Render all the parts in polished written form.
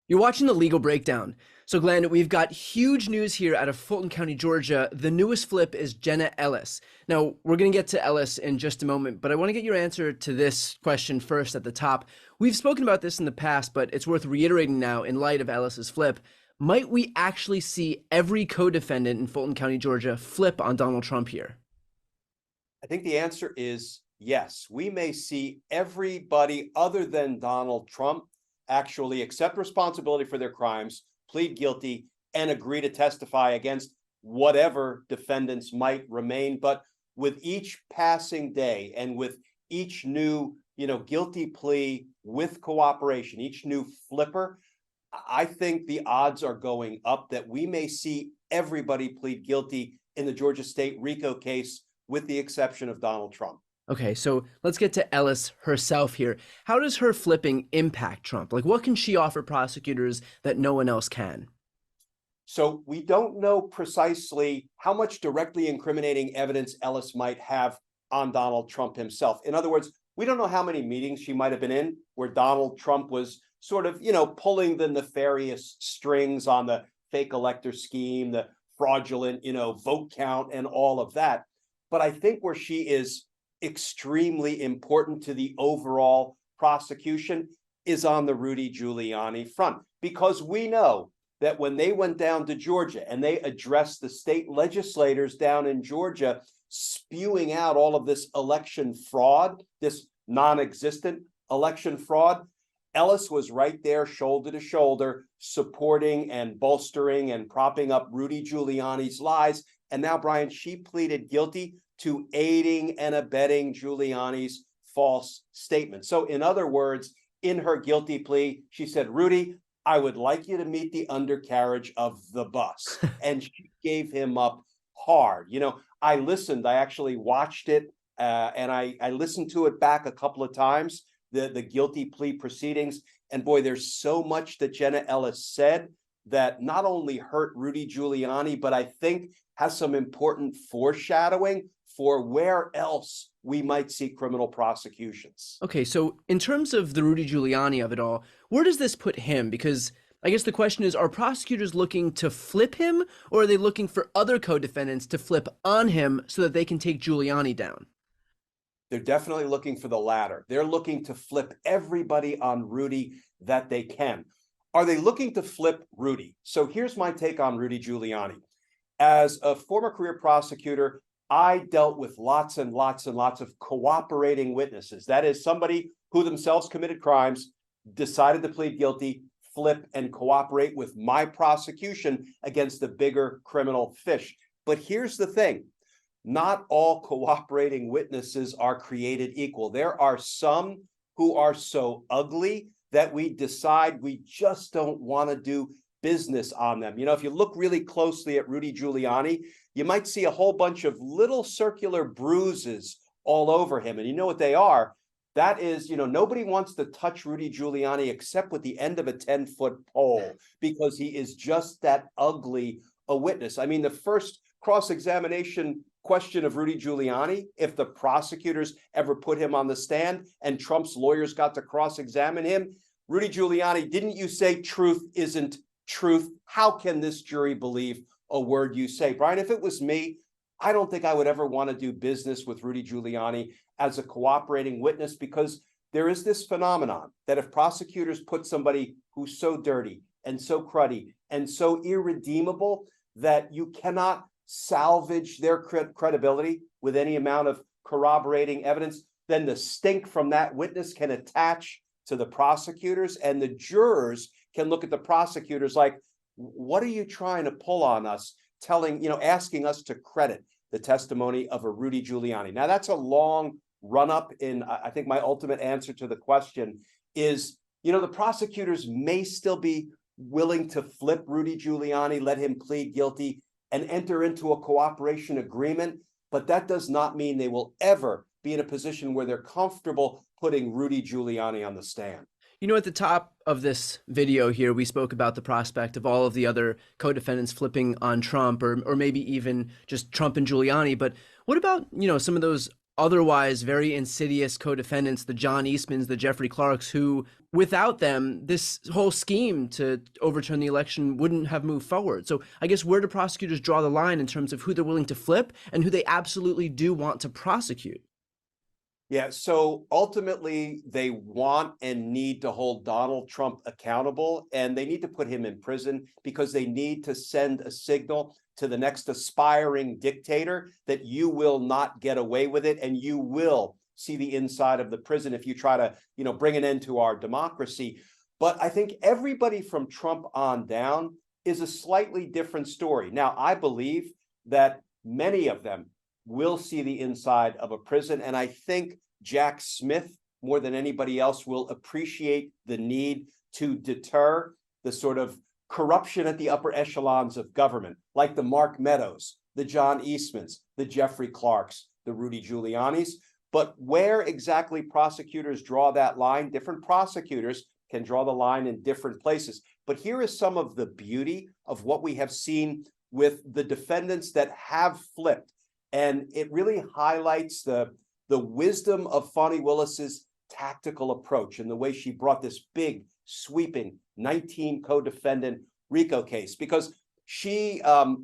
You're watching the legal breakdown. So, Glenn, we've got huge news here out of Fulton County, Georgia. The newest flip is Jenna Ellis. Now, we're going to get to Ellis in just a moment, but I want to get your answer to this question first at the top. We've spoken about this in the past, but it's worth reiterating now in light of Ellis's flip. Might we actually see every co-defendant in Fulton County, Georgia flip on Donald Trump here? I think the answer is yes. We may see everybody other than Donald Trump actually accept responsibility for their crimes, plead guilty, and agree to testify against whatever defendants might remain. But with each passing day and with each new, guilty plea with cooperation, each new flipper, I think the odds are going up that we may see everybody plead guilty in the Georgia State RICO case, with the exception of Donald Trump. Okay, so let's get to Ellis herself here. How does her flipping impact Trump? Like, what can she offer prosecutors that no one else can? So we don't know precisely how much directly incriminating evidence Ellis might have on Donald Trump himself. In other words, we don't know how many meetings she might have been in where Donald Trump was sort of, pulling the nefarious strings on the fake elector scheme, the fraudulent, vote count and all of that. But I think where she is extremely important to the overall prosecution is on the Rudy Giuliani front, because we know that when they went down to Georgia and they addressed the state legislators down in Georgia, spewing out all of this election fraud, this non-existent election fraud, Ellis was right there shoulder to shoulder, supporting and bolstering and propping up Rudy Giuliani's lies. And now, Brian, she pleaded guilty to aiding and abetting Giuliani's false statement. So in other words, in her guilty plea, she said, Rudy, I would like you to meet the undercarriage of the bus. And she gave him up hard. I listened, I actually watched it, and I listened to it back a couple of times, the guilty plea proceedings. And boy, there's so much that Jenna Ellis said that not only hurt Rudy Giuliani, but I think has some important foreshadowing for where else we might see criminal prosecutions. Okay, so in terms of the Rudy Giuliani of it all, where does this put him? Because I guess the question is, are prosecutors looking to flip him, or are they looking for other co-defendants to flip on him so that they can take Giuliani down? They're definitely looking for the latter. They're looking to flip everybody on Rudy that they can. Are they looking to flip Rudy? So here's my take on Rudy Giuliani. As a former career prosecutor, I dealt with lots and lots and lots of cooperating witnesses. That is, somebody who themselves committed crimes, decided to plead guilty, flip, and cooperate with my prosecution against the bigger criminal fish. But here's the thing. Not all cooperating witnesses are created equal. There are some who are so ugly that we decide we just don't want to do business on them. If you look really closely at Rudy Giuliani, you might see a whole bunch of little circular bruises all over him. And you know what they are? That is, nobody wants to touch Rudy Giuliani except with the end of a 10-foot pole, because he is just that ugly a witness. I mean, the first cross-examination question of Rudy Giuliani, if the prosecutors ever put him on the stand and Trump's lawyers got to cross-examine him, Rudy Giuliani, didn't you say truth isn't truth? How can this jury believe a word you say? Brian, if it was me, I don't think I would ever want to do business with Rudy Giuliani as a cooperating witness, because there is this phenomenon that if prosecutors put somebody who's so dirty and so cruddy and so irredeemable that you cannot salvage their credibility with any amount of corroborating evidence, then the stink from that witness can attach to the prosecutors, and the jurors can look at the prosecutors like, what are you trying to pull on us, asking us to credit the testimony of a Rudy Giuliani? Now, that's a long run up in, I think my ultimate answer to the question is, the prosecutors may still be willing to flip Rudy Giuliani, let him plead guilty, and enter into a cooperation agreement, but that does not mean they will ever be in a position where they're comfortable putting Rudy Giuliani on the stand. At the top of this video here, we spoke about the prospect of all of the other co-defendants flipping on Trump, or maybe even just Trump and Giuliani. But what about, some of those otherwise very insidious co-defendants, the John Eastmans, the Jeffrey Clarks, who without them, this whole scheme to overturn the election wouldn't have moved forward. So I guess where do prosecutors draw the line in terms of who they're willing to flip and who they absolutely do want to prosecute? Yeah, so ultimately, they want and need to hold Donald Trump accountable, and they need to put him in prison because they need to send a signal to the next aspiring dictator that you will not get away with it, and you will see the inside of the prison if you try to, bring an end to our democracy. But I think everybody from Trump on down is a slightly different story. Now, I believe that many of them will see the inside of a prison. And I think Jack Smith, more than anybody else, will appreciate the need to deter the sort of corruption at the upper echelons of government, like the Mark Meadows, the John Eastmans, the Jeffrey Clarks, the Rudy Giulianis. But where exactly prosecutors draw that line, different prosecutors can draw the line in different places. But here is some of the beauty of what we have seen with the defendants that have flipped. And it really highlights the wisdom of Fani Willis's tactical approach and the way she brought this big, sweeping 19 co-defendant RICO case, because she got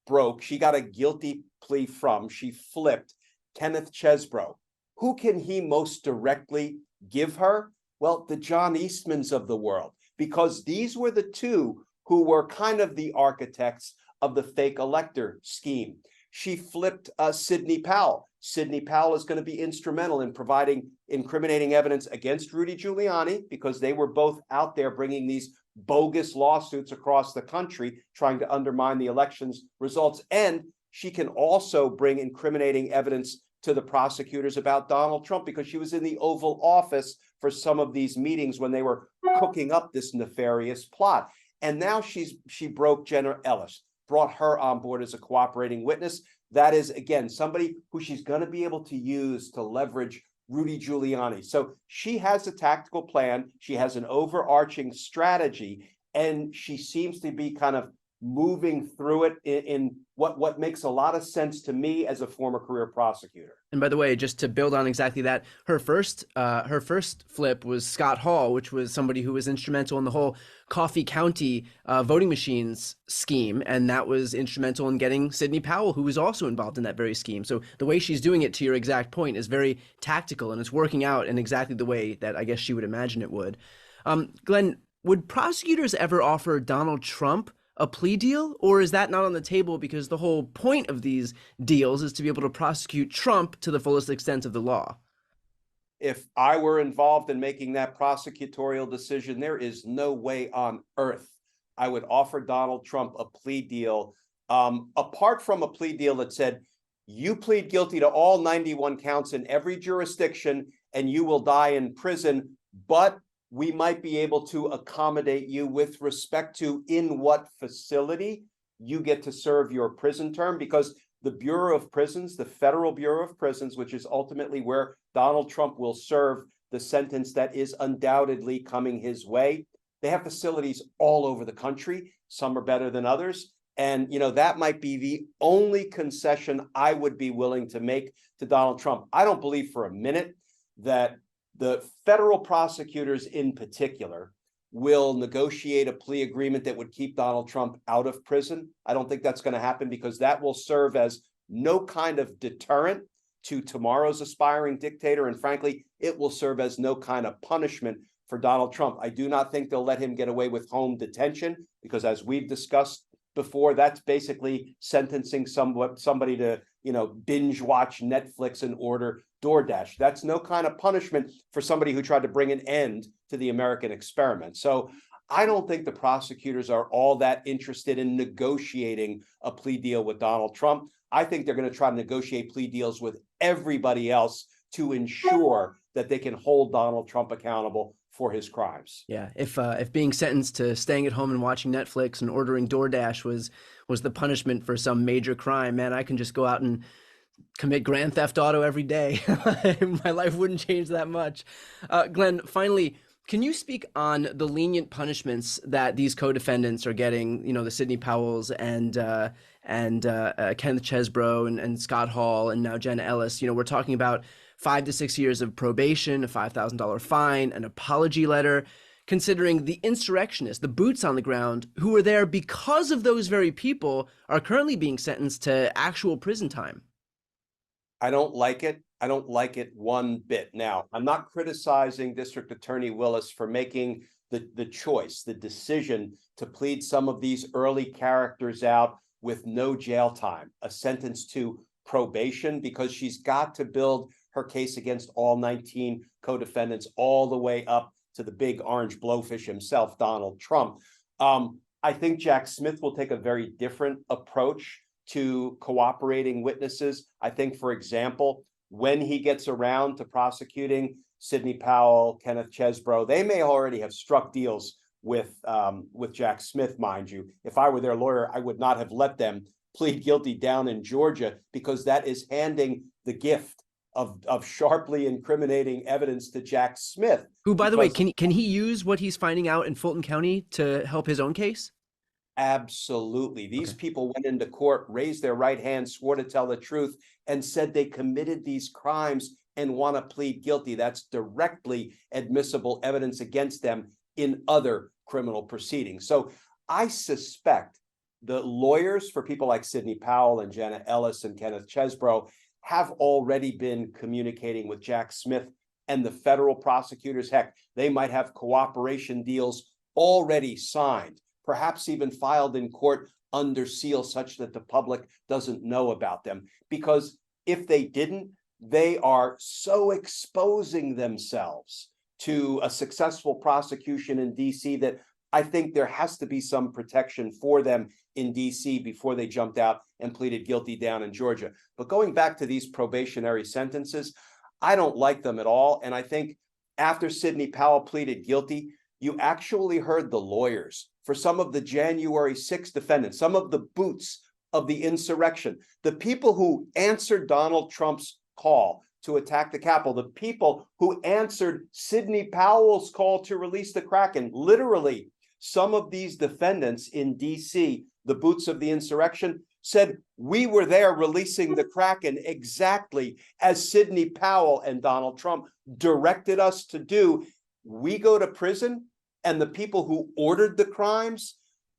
a guilty plea she flipped Kenneth Chesbrough. Who can he most directly give her? Well, the John Eastmans of the world, because these were the two who were kind of the architects of the fake elector scheme. She flipped Sidney Powell. Sidney Powell is going to be instrumental in providing incriminating evidence against Rudy Giuliani, because they were both out there bringing these bogus lawsuits across the country, trying to undermine the election's results. And she can also bring incriminating evidence to the prosecutors about Donald Trump, because she was in the Oval Office for some of these meetings when they were cooking up this nefarious plot. And now she broke Jenna Ellis, brought her on board as a cooperating witness. That is, again, somebody who she's going to be able to use to leverage Rudy Giuliani. So she has a tactical plan. She has an overarching strategy, and she seems to be kind of moving through it in what makes a lot of sense to me as a former career prosecutor. And by the way, just to build on exactly that, her first flip was Scott Hall, which was somebody who was instrumental in the whole Coffee County voting machines scheme, and that was instrumental in getting Sidney Powell, who was also involved in that very scheme. So the way she's doing it, to your exact point, is very tactical, and it's working out in exactly the way that I guess she would imagine it would. Glenn, would prosecutors ever offer Donald Trump a plea deal, or is that not on the table because the whole point of these deals is to be able to prosecute Trump to the fullest extent of the law? If I were involved in making that prosecutorial decision, there is no way on earth I would offer Donald Trump a plea deal, apart from a plea deal that said, you plead guilty to all 91 counts in every jurisdiction and you will die in prison, but we might be able to accommodate you with respect to in what facility you get to serve your prison term, because the Bureau of Prisons, the Federal Bureau of Prisons, which is ultimately where Donald Trump will serve the sentence that is undoubtedly coming his way, they have facilities all over the country. Some are better than others. And, that might be the only concession I would be willing to make to Donald Trump. I don't believe for a minute that the federal prosecutors in particular will negotiate a plea agreement that would keep Donald Trump out of prison. I don't think that's going to happen, because that will serve as no kind of deterrent to tomorrow's aspiring dictator. And frankly, it will serve as no kind of punishment for Donald Trump. I do not think they'll let him get away with home detention, because as we've discussed before, that's basically sentencing somebody to, binge watch Netflix and order DoorDash. That's no kind of punishment for somebody who tried to bring an end to the American experiment. So I don't think the prosecutors are all that interested in negotiating a plea deal with Donald Trump. I think they're going to try to negotiate plea deals with everybody else to ensure that they can hold Donald Trump accountable for his crimes. Yeah, if being sentenced to staying at home and watching Netflix and ordering DoorDash was the punishment for some major crime, man, I can just go out and commit Grand Theft Auto every day. My life wouldn't change that much. Glenn, finally, Can you speak on the lenient punishments that these co-defendants are getting? You know, the Sidney Powells and Kenneth Chesbro and Scott Hall and now Jenna Ellis. You know, we're talking about 5 to 6 years of probation, a $5,000 fine, an apology letter. Considering the insurrectionists, the boots on the ground, who were there because of those very people, are currently being sentenced to actual prison time. I don't like it. I don't like it one bit. Now, I'm not criticizing District Attorney Willis for making the choice, the decision to plead some of these early characters out with no jail time, a sentence to probation, because she's got to build her case against all 19 co-defendants all the way up to the big orange blowfish himself, Donald Trump. I think Jack Smith will take a very different approach to cooperating witnesses. I think, for example, when he gets around to prosecuting Sidney Powell, Kenneth Chesbro, they may already have struck deals with Jack Smith, mind you. If I were their lawyer, I would not have let them plead guilty down in Georgia, because that is handing the gift of sharply incriminating evidence to Jack Smith. Who, by the way, can he use what he's finding out in Fulton County to help his own case? Absolutely. These people went into court, raised their right hand, swore to tell the truth, and said they committed these crimes and want to plead guilty. That's directly admissible evidence against them in other criminal proceedings. So I suspect the lawyers for people like Sidney Powell and Jenna Ellis and Kenneth Chesbro have already been communicating with Jack Smith and the federal prosecutors. Heck, they might have cooperation deals already signed, perhaps even filed in court under seal, such that the public doesn't know about them. Because if they didn't, they are so exposing themselves to a successful prosecution in DC that I think there has to be some protection for them in DC before they jumped out and pleaded guilty down in Georgia. But going back to these probationary sentences, I don't like them at all. And I think after Sidney Powell pleaded guilty, you actually heard the lawyers for some of the January 6th defendants, some of the boots of the insurrection, the people who answered Donald Trump's call to attack the Capitol, the people who answered Sidney Powell's call to release the Kraken. Literally, some of these defendants in DC, the boots of the insurrection, said, we were there releasing the Kraken exactly as Sidney Powell and Donald Trump directed us to do. We go to prison, and the people who ordered the crimes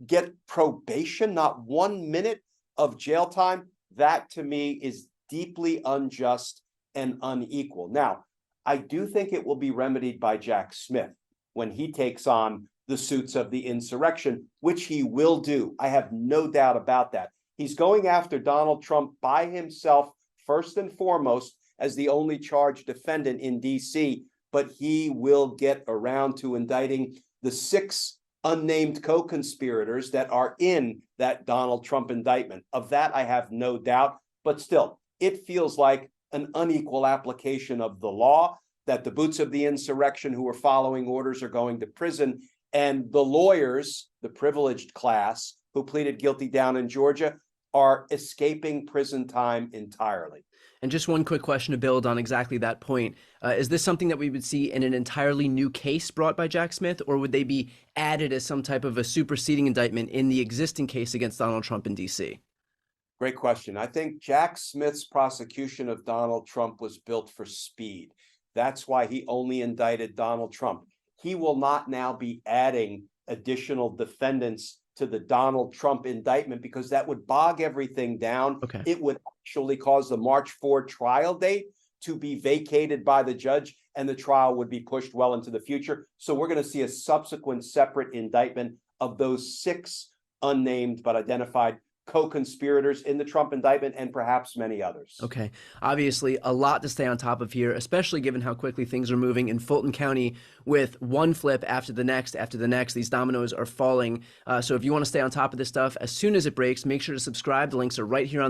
get probation, not 1 minute of jail time. That, to me, is deeply unjust and unequal. Now, I do think it will be remedied by Jack Smith when he takes on the suits of the insurrection, which he will do. I have no doubt about that. He's going after Donald Trump by himself, first and foremost, as the only charged defendant in DC, but he will get around to indicting the 6 unnamed co-conspirators that are in that Donald Trump indictment. Of that, I have no doubt, but still, it feels like an unequal application of the law, that the boots of the insurrection who are following orders are going to prison, and the lawyers, the privileged class who pleaded guilty down in Georgia, are escaping prison time entirely. And just one quick question to build on exactly that point. Is this something that we would see in an entirely new case brought by Jack Smith, or would they be added as some type of a superseding indictment in the existing case against Donald Trump in DC? Great question. I think Jack Smith's prosecution of Donald Trump was built for speed. That's why he only indicted Donald Trump. He will not now be adding additional defendants to the Donald Trump indictment, because that would bog everything down. Okay. It would actually cause the March 4 trial date to be vacated by the judge, and the trial would be pushed well into the future. So we're going to see a subsequent separate indictment of those 6 unnamed but identified co-conspirators in the Trump indictment, and perhaps many others. Okay. Obviously, a lot to stay on top of here, especially given how quickly things are moving in Fulton County with one flip after the next. These dominoes are falling. So if you want to stay on top of this stuff, as soon as it breaks, make sure to subscribe. The links are right here on this